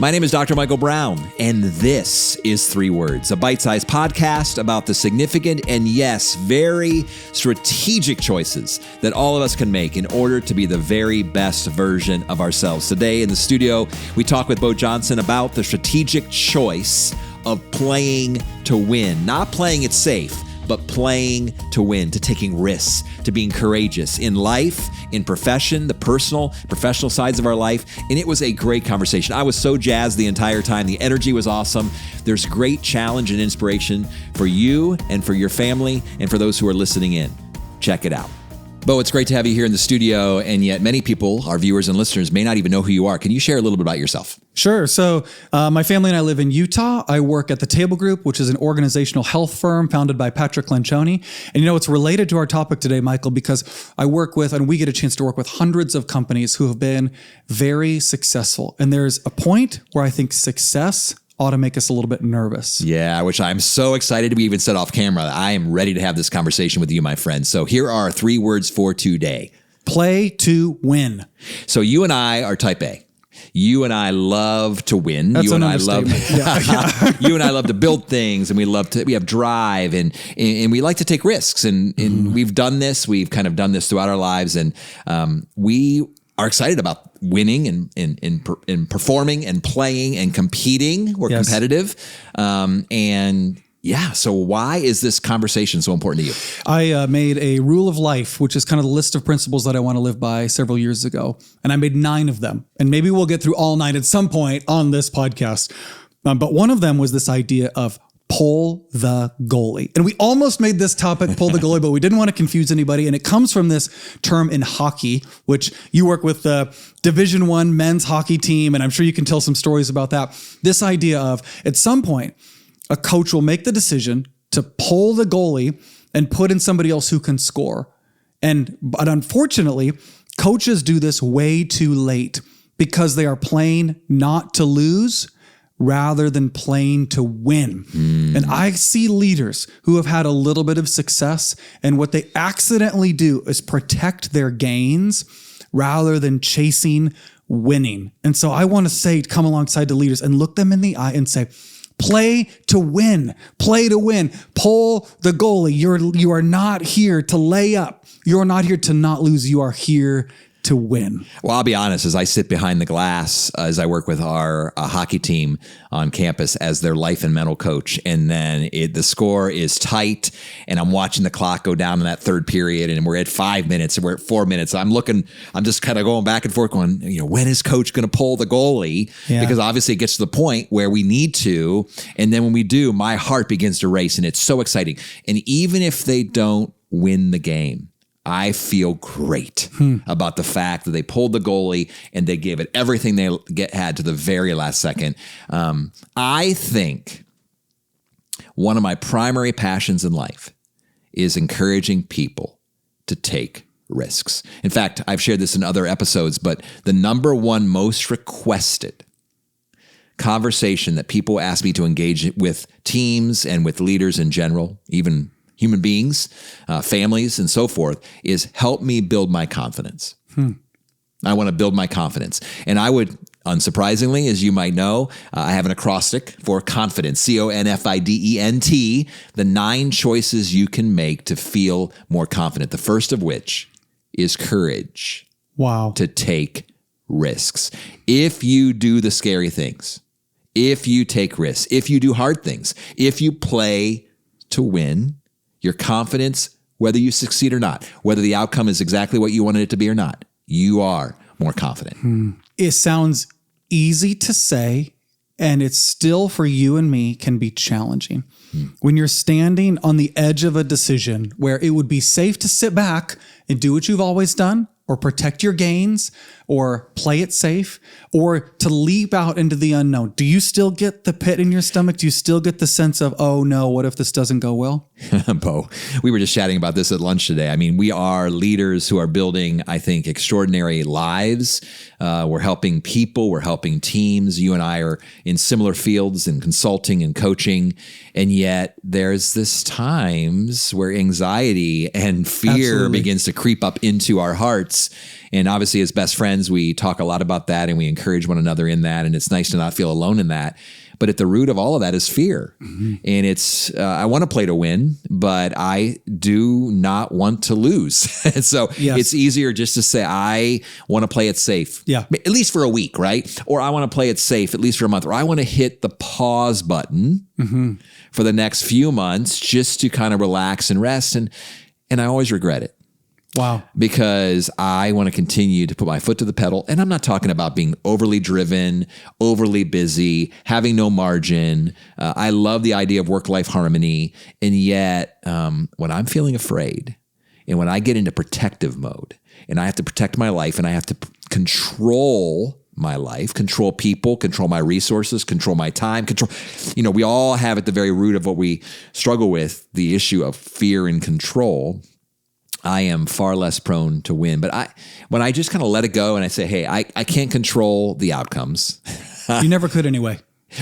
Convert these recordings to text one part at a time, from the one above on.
My name is Dr. Michael Brown, and this is 3 Words, a bite-sized podcast about the significant and, yes, very strategic choices that all of us can make in order to be the very best version of ourselves. Today in the studio, we talk with Beau Johnson about the strategic choice of playing to win, not playing it safe, but playing to win, to taking risks, to being courageous in life, in profession, the professional sides of our life. And it was a great conversation. I was so jazzed the entire time. The energy was awesome. There's great challenge and inspiration for you and for your family and for those who are listening in. Check it out. Beau, it's great to have you here in the studio, and yet many people, our viewers and listeners, may not even know who you are. Can you share a little bit about yourself? Sure. So my family and I live in Utah. I work at the Table Group, which is an organizational health firm founded by Patrick Lencioni. And it's related to our topic today, Michael, because I work with, and we get a chance to work with hundreds of companies who have been very successful. And there's a point where I think success ought to make us a little bit nervous. Yeah, which I'm so excited. We even said off camera, I am ready to have this conversation with you, my friend. So here are 3 words for today. Play to win. So you and I are type A. You and I love to win. That's you an and understatement. You and I love to build things, and we have drive, and we like to take risks. And we've done this. We've kind of done this throughout our lives, and we are excited about winning and performing and playing and competing. We're competitive. So why is this conversation so important to you? I made a rule of life, which is kind of the list of principles that I want to live by several years ago. And I made 9 of them. And maybe we'll get through all 9 at some point on this podcast. But one of them was this idea of pull the goalie. And we almost made this topic pull the goalie, but we didn't want to confuse anybody. And it comes from this term in hockey, which you work with the Division I men's hockey team. And I'm sure you can tell some stories about that. This idea of at some point, a coach will make the decision to pull the goalie and put in somebody else who can score. But unfortunately, coaches do this way too late because they are playing not to lose rather than playing to win. And I see leaders who have had a little bit of success, and what they accidentally do is protect their gains rather than chasing winning. And so I want to say, come alongside the leaders and look them in the eye and say, play to win, play to win, pull the goalie. You are not here to lay up. You're not here to not lose. You are here to win. Well, I'll be honest, as I sit behind the glass, as I work with our hockey team on campus as their life and mental coach, and then the score is tight, and I'm watching the clock go down in that third period, and we're at 5 minutes, and we're at 4 minutes. I'm just kind of going back and forth going, when is coach going to pull the goalie? Yeah. Because obviously it gets to the point where we need to, and then when we do, my heart begins to race, and it's so exciting. And even if they don't win the game, I feel great about the fact that they pulled the goalie and they gave it everything they had to the very last second. I think one of my primary passions in life is encouraging people to take risks. In fact, I've shared this in other episodes, but the number one most requested conversation that people ask me to engage with teams and with leaders in general, even human beings, families, and so forth, is help me build my confidence. I want to build my confidence. And I would, unsurprisingly, as you might know, I have an acrostic for confidence, CONFIDENT, the 9 choices you can make to feel more confident. The first of which is courage. Wow. To take risks. If you do the scary things, if you take risks, if you do hard things, if you play to win, your confidence, whether you succeed or not, whether the outcome is exactly what you wanted it to be or not, you are more confident. It sounds easy to say, and it's still for you and me can be challenging. When you're standing on the edge of a decision where it would be safe to sit back and do what you've always done, or protect your gains, or play it safe, or to leap out into the unknown. Do you still get the pit in your stomach? Do you still get the sense of, oh no, what if this doesn't go well? Beau, we were just chatting about this at lunch today. I mean, we are leaders who are building, I think, extraordinary lives. We're helping people, we're helping teams. You and I are in similar fields in consulting and coaching. And yet there's this times where anxiety and fear begins to creep up into our hearts. wants. And obviously as best friends, we talk a lot about that and we encourage one another in that. And it's nice to not feel alone in that. But at the root of all of that is fear. Mm-hmm. And it's, I want to play to win, but I do not want to lose. And so it's easier just to say, I want to play it safe. Yeah. At least for a week, right? Or I want to play it safe at least for a month. Or I want to hit the pause button for the next few months just to kind of relax and rest. And I always regret it. Wow. Because I want to continue to put my foot to the pedal. And I'm not talking about being overly driven, overly busy, having no margin. I love the idea of work-life harmony. And yet, when I'm feeling afraid and when I get into protective mode and I have to protect my life and I have to control my life, control people, control my resources, control my time, we all have at the very root of what we struggle with, the issue of fear and control. I am far less prone to win. But when I just kind of let it go and I say, hey, I can't control the outcomes. You never could anyway.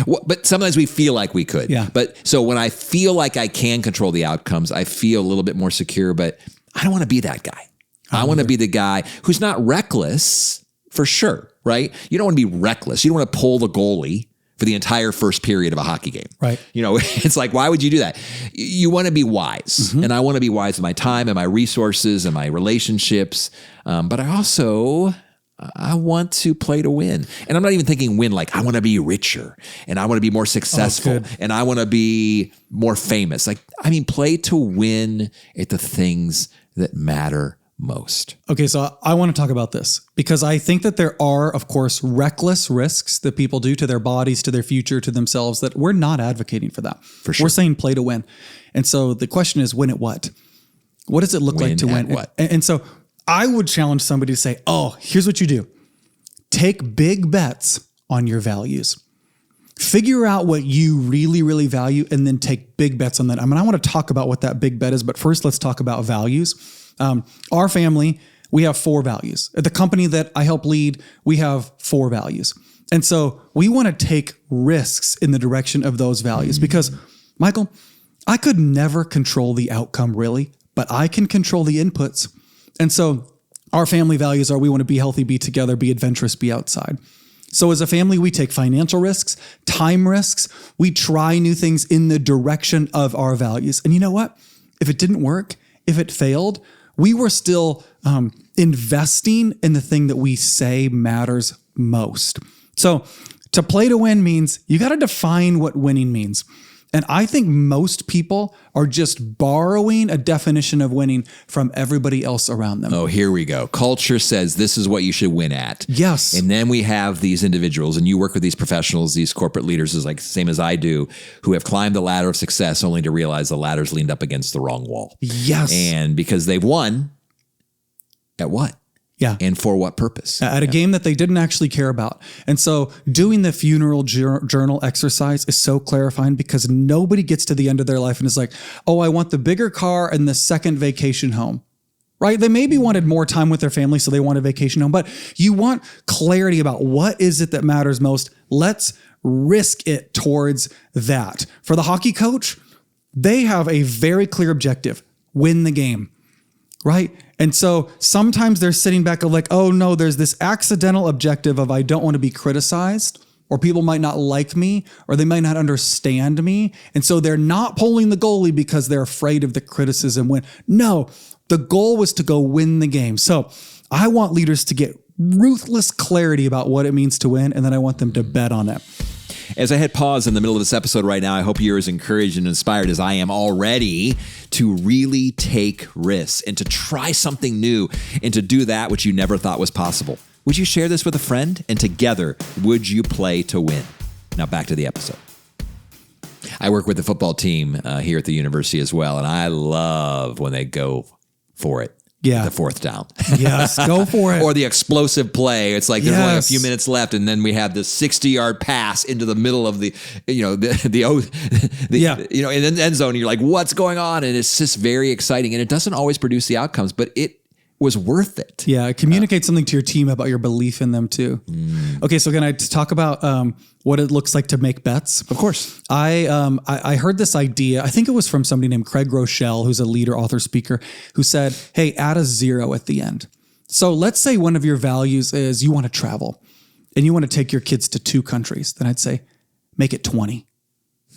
Well, but sometimes we feel like we could. Yeah. But so when I feel like I can control the outcomes, I feel a little bit more secure, but I don't want to be that guy. I want to be the guy who's not reckless for sure, right? You don't want to be reckless. You don't want to pull the goalie for the entire first period of a hockey game. Right. It's like, why would you do that? You want to be wise. And I want to be wise with my time and my resources and my relationships. But I want to play to win. And I'm not even thinking win like I want to be richer and I want to be more successful and I want to be more famous. Play to win at the things that matter most. Okay, so I want to talk about this because I think that there are, of course, reckless risks that people do to their bodies, to their future, to themselves that we're not advocating for that. For sure. We're saying play to win. And so the question is, win at what? What does it look like to win? What? And so I would challenge somebody to say, here's what you do. Take big bets on your values. Figure out what you really, really value and then take big bets on that. I want to talk about what that big bet is, but first let's talk about values. Our family, we have 4 values. At the company that I help lead, we have 4 values. And so we want to take risks in the direction of those values because, Michael, I could never control the outcome really, but I can control the inputs. And so our family values are we want to be healthy, be together, be adventurous, be outside. So as a family, we take financial risks, time risks. We try new things in the direction of our values. And you know what? If it didn't work, if it failed, we were still investing in the thing that we say matters most. So to play to win means you got to define what winning means. And I think most people are just borrowing a definition of winning from everybody else around them. Oh, here we go. Culture says this is what you should win at. Yes. And then we have these individuals, and you work with these professionals, these corporate leaders, is like same as I do, who have climbed the ladder of success only to realize the ladder's leaned up against the wrong wall. Yes. And because they've won, at what? Yeah. And for what purpose? At a game that they didn't actually care about. And so doing the funeral journal exercise is so clarifying because nobody gets to the end of their life and is like, I want the bigger car and the second vacation home, right? They maybe wanted more time with their family, so they want a vacation home, but you want clarity about what is it that matters most. Let's risk it towards that. For the hockey coach, they have a very clear objective, win the game, right? And so sometimes they're sitting back of like, oh no, there's this accidental objective of I don't want to be criticized or people might not like me or they might not understand me. And so they're not pulling the goalie because they're afraid of the criticism when no, the goal was to go win the game. So I want leaders to get ruthless clarity about what it means to win. And then I want them to bet on it. As I hit pause in the middle of this episode right now, I hope you're as encouraged and inspired as I am already to really take risks and to try something new and to do that which you never thought was possible. Would you share this with a friend? And together, would you play to win? Now back to the episode. I work with the football team here at the university as well, and I love when they go for it. Yeah. The 4th down. Yes, go for it. Or the explosive play. It's like there's only a few minutes left, and then we have this 60-yard pass into the middle of the in the end zone. And you're like, what's going on? And it's just very exciting. And it doesn't always produce the outcomes, but it was worth it. Yeah, communicate something to your team about your belief in them too. Okay, so can I talk about what it looks like to make bets? Of course. I heard this idea. I think it was from somebody named Craig Rochelle, who's a leader, author, speaker, who said, hey, add a 0 at the end. So let's say one of your values is you want to travel and you want to take your kids to 2 countries. Then I'd say, make it 20.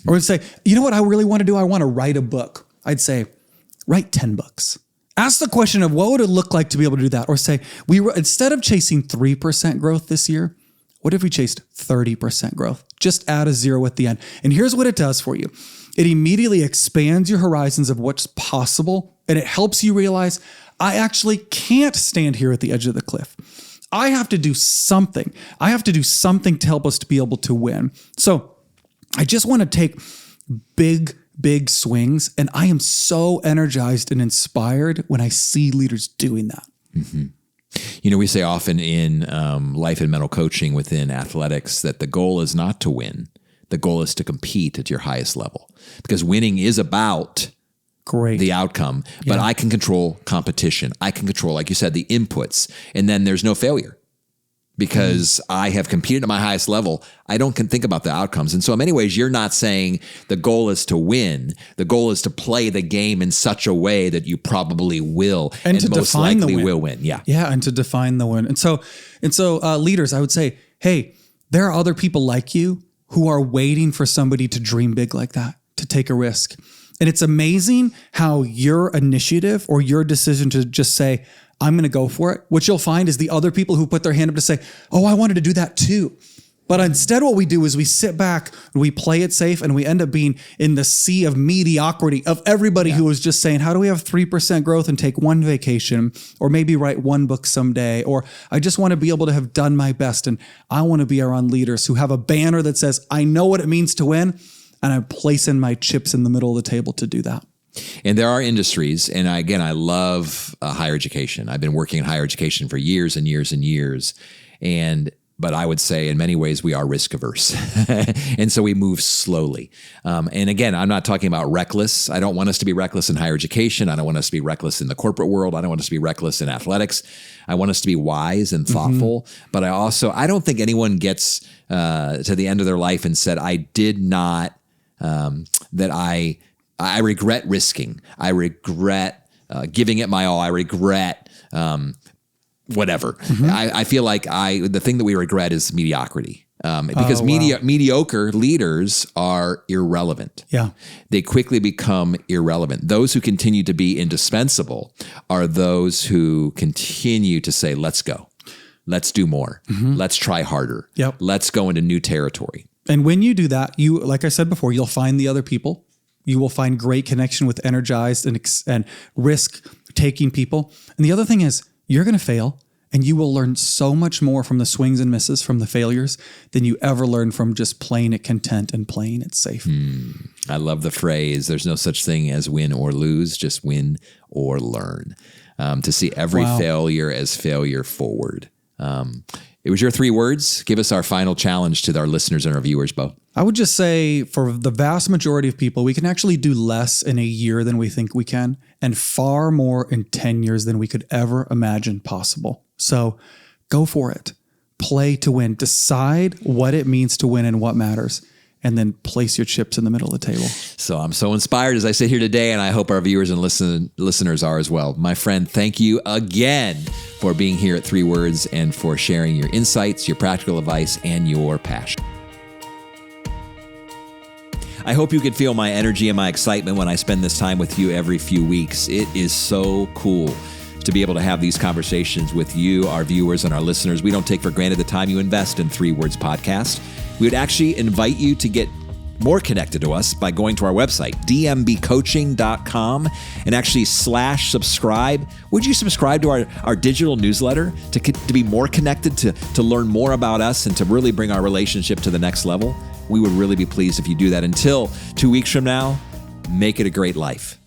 Or I'd say, you know what I really want to do? I want to write a book. I'd say, write 10 books. Ask the question of what would it look like to be able to do that? Or say, instead of chasing 3% growth this year, what if we chased 30% growth? Just add a 0 at the end. And here's what it does for you. It immediately expands your horizons of what's possible. And it helps you realize, I actually can't stand here at the edge of the cliff. I have to do something. I have to do something to help us to be able to win. So I just want to take big swings. And I am so energized and inspired when I see leaders doing that. Mm-hmm. You know, we say often in life and mental coaching within athletics that the goal is not to win. The goal is to compete at your highest level, because winning is about the outcome, but I can control competition. I can control, like you said, the inputs, and then there's no failure because I have competed at my highest level. I don't think about the outcomes. And so in many ways, you're not saying the goal is to win. The goal is to play the game in such a way that you probably will and to most likely will win. Yeah. Yeah. And to define the win. And so leaders, I would say, hey, there are other people like you who are waiting for somebody to dream big like that, to take a risk. And it's amazing how your initiative or your decision to just say, I'm going to go for it, what you'll find is the other people who put their hand up to say, oh, I wanted to do that too. But instead what we do is we sit back, we play it safe, and we end up being in the sea of mediocrity of everybody who is just saying, how do we have 3% growth and take 1 vacation, or maybe write 1 book someday, or I just want to be able to have done my best. And I want to be around leaders who have a banner that says, I know what it means to win, and I'm placing my chips in the middle of the table to do that. And there are industries, and again, I love higher education. I've been working in higher education for years and years and years. But I would say in many ways we are risk averse. And so we move slowly. And again, I'm not talking about reckless. I don't want us to be reckless in higher education. I don't want us to be reckless in the corporate world. I don't want us to be reckless in athletics. I want us to be wise and thoughtful. But I don't think anyone gets to the end of their life and said, I did not, I regret risking. I regret giving it my all. I regret whatever. I feel like the thing that we regret is mediocrity. Because mediocre leaders are irrelevant. Yeah. They quickly become irrelevant. Those who continue to be indispensable are those who continue to say, let's go. Let's do more. Let's try harder. Yep. Let's go into new territory. And when you do that, like I said before, you'll find the other people. You will find great connection with energized and risk-taking people. And the other thing is, you're going to fail, and you will learn so much more from the swings and misses, from the failures, than you ever learn from just playing it content and playing it safe. I love the phrase, there's no such thing as win or lose, just win or learn. To see every failure as failure forward. It was your 3 words. Give us our final challenge to our listeners and our viewers, Beau. I would just say for the vast majority of people, we can actually do less in a year than we think we can, and far more in 10 years than we could ever imagine possible. So go for it. Play to win. Decide what it means to win and what matters, and then place your chips in the middle of the table. So I'm so inspired as I sit here today, and I hope our viewers and listeners are as well. My friend, thank you again for being here at 3 Words and for sharing your insights, your practical advice, and your passion. I hope you can feel my energy and my excitement when I spend this time with you every few weeks. It is so cool to be able to have these conversations with you, our viewers, and our listeners. We don't take for granted the time you invest in 3 Words Podcast. We would actually invite you to get more connected to us by going to our website, dmbcoaching.com, and actually /subscribe. Would you subscribe to our digital newsletter to be more connected, to learn more about us, and to really bring our relationship to the next level? We would really be pleased if you do that. Until 2 weeks from now, make it a great life.